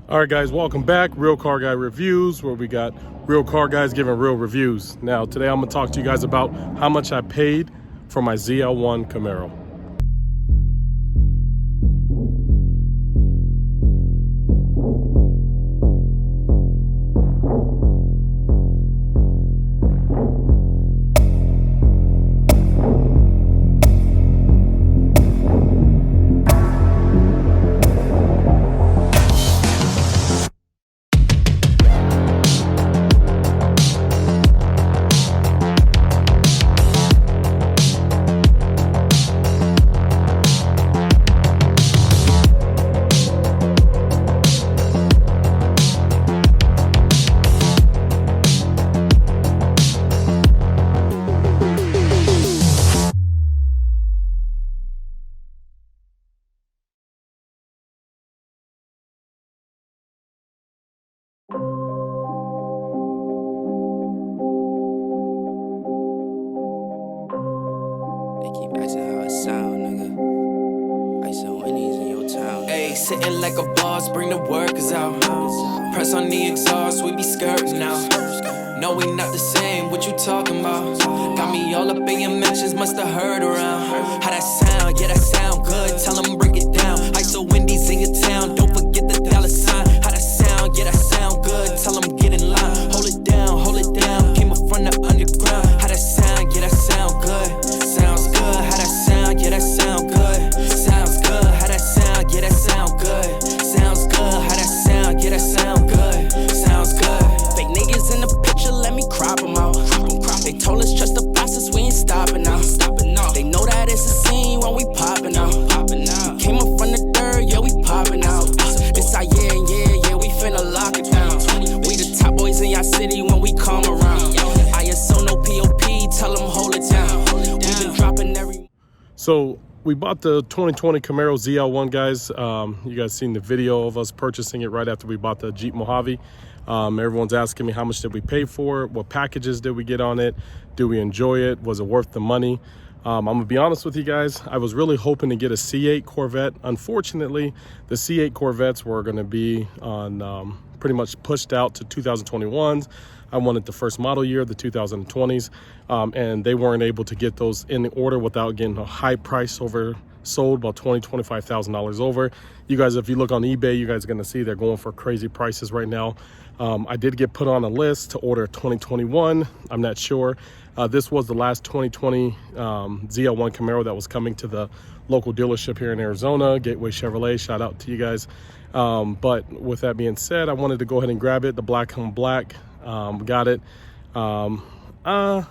All right, guys, welcome back. Real Car Guy Reviews, where we got real car guys giving real reviews. Now, today I'm gonna talk to you guys about how much I paid for my ZL1 Camaro. Sitting like a boss, bring the workers out. Press on the exhaust, we be skirting now. No, we not the same, what you talking about? Got me all up in your mentions, musta heard around. How that sound? Yeah, that sound good, tell them break it down. ISO Wendy's in your town, don't forget the dollar sign. How that sound? Yeah, that sound good, tell them get in line. Hold it down, came up from the underground. How that sound? Yeah, that sound good, sounds good. How that sound? Yeah, that sound good, sounds good. How that sound? Yeah, that sound good, sounds good. How that sound? Yeah, that sound good, sounds good. Fake niggas in the picture, let me crop them out. They told us trust the process, we ain't stopping now. They know that it's a scene when we popping out. We came up from the dirt, yeah, we popping out. This our year, yeah, we finna lock it down. We the top boys in your city when we come around. ISO no POP, tell them hold it down. We been dropping every. So we bought the 2020 Camaro ZL1, guys. You guys seen the video of us purchasing it right after we bought the Jeep Mojave. Everyone's asking me how much did we pay for it? What packages did we get on it? Do we enjoy it? Was it worth the money? I'm gonna be honest with you guys. I was really hoping to get a C8 Corvette. Unfortunately, the C8 Corvettes were gonna be on pretty much pushed out to 2021s. I wanted the first model year, the 2020s, and they weren't able to get those in the order without getting a high price oversold, about $25,000 over. You guys, if you look on eBay, you guys are gonna see they're going for crazy prices right now. I did get put on a list to order a 2021. I'm not sure. This was the last 2020 ZL1 Camaro that was coming to the local dealership here in Arizona, Gateway Chevrolet. Shout out to you guys. But with that being said, I wanted to go ahead and grab it, the black on black. Got it. I'll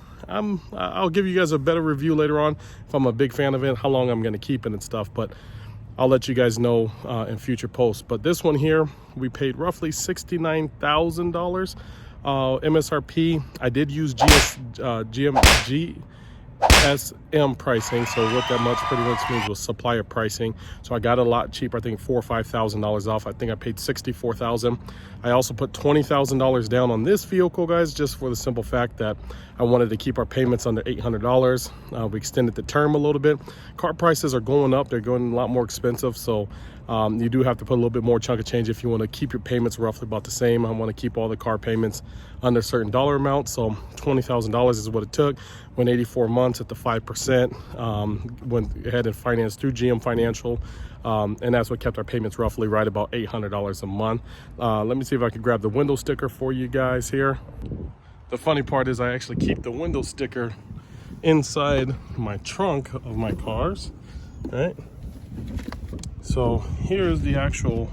give you guys a better review later on if I'm a big fan of it, how long I'm going to keep it and stuff, but I'll let you guys know in future posts. But this one here, we paid roughly $69,000 MSRP. I did use GSM pricing, so what that much pretty much means was supplier pricing. So I got it a lot cheaper, I think $4,000 or $5,000 off. I think I paid $64,000. I also put $20,000 down on this vehicle, guys, just for the simple fact that I wanted to keep our payments under $800. We extended the term a little bit. Car prices are going up, they're going a lot more expensive, so you do have to put a little bit more chunk of change if you want to keep your payments roughly about the same. I want to keep all the car payments under a certain dollar amount, so $20,000 is what it took. Went 84 months at the 5%, went ahead and financed through GM Financial, and that's what kept our payments roughly right about $800 a month. Let me see if I can grab the window sticker for you guys here. The funny part is I actually keep the window sticker inside my trunk of my cars, right? So here's the actual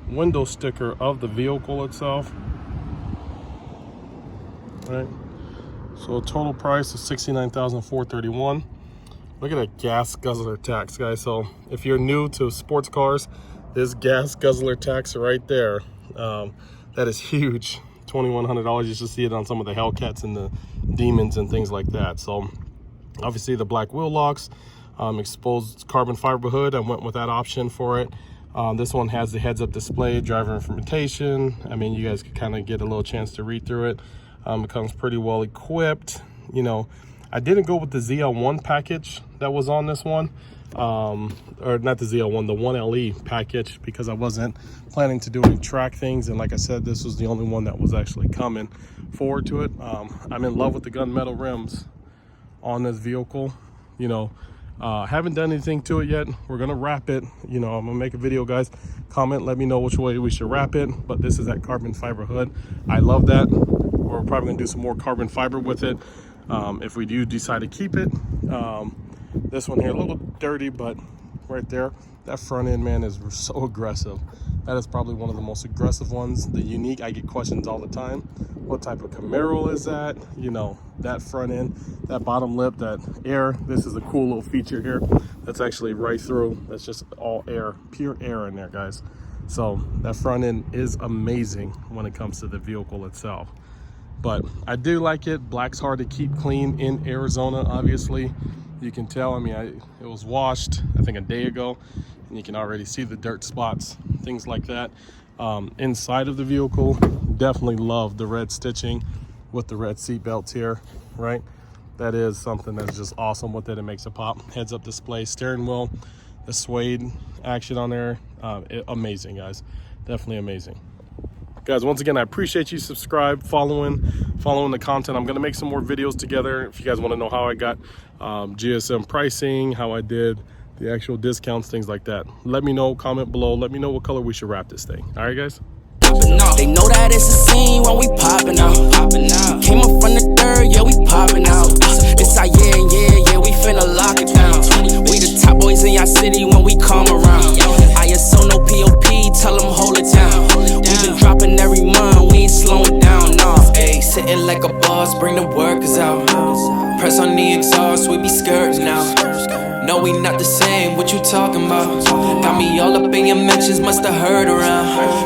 window sticker of the vehicle itself, right? So total price is $69,431. Look at that gas guzzler tax, guys. So if you're new to sports cars, this gas guzzler tax right there, that is huge. $2,100. You should see it on some of the Hellcats and the Demons and things like that. So obviously the black wheel locks, exposed carbon fiber hood, I went with that option for it. This one has the heads-up display, driver information. I mean, you guys could kind of get a little chance to read through it. It comes pretty well equipped. You know, I didn't go with the ZL1 package that was on this one. or not the ZL1, the 1LE package, because I wasn't planning to do any track things. And like I said, this was the only one that was actually coming forward to it. I'm in love with the gunmetal rims on this vehicle. You know, haven't done anything to it yet. We're gonna wrap it. You know, I'm gonna make a video, guys. Comment, let me know which way we should wrap it. But this is that carbon fiber hood. I love that. We're probably gonna do some more carbon fiber with it if we do decide to keep it. This one here, a little dirty, but right there, that front end, man, is so aggressive. That is probably one of the most aggressive ones. The unique, I get questions all the time. What type of Camaro is that? You know, that front end, that bottom lip, that air. This is a cool little feature here. That's actually right through. That's just all air, pure air in there, guys. So that front end is amazing when it comes to the vehicle itself. But I do like it. Black's hard to keep clean in Arizona, obviously. You can tell, I mean, it was washed, I think, a day ago, and you can already see the dirt spots, things like that. Inside of the vehicle, definitely love the red stitching with the red seat belts here, right? That is something that's just awesome with it. It makes it pop. Heads-up display, steering wheel, the suede action on there. Amazing, guys. Definitely amazing. Guys, once again, I appreciate you following the content. I'm gonna make some more videos together. If you guys wanna know how I got GSM pricing, how I did the actual discounts, things like that, let me know, comment below. Let me know what color we should wrap this thing. All right, guys? They know that it's a scene when we popping out. Came up from the dirt, yeah, we popping out. It's our yeah, we finna lock it down. We the top boys in your city when we come around. ISO no POP, tell them hold it down. We been dropping every month, we ain't slowing down, nah. Ayy, sitting like a boss, bring the workers out. Press on the exhaust, we be skirting out. No, we not the same, what you talking about? Got me all up in your mentions, musta heard around.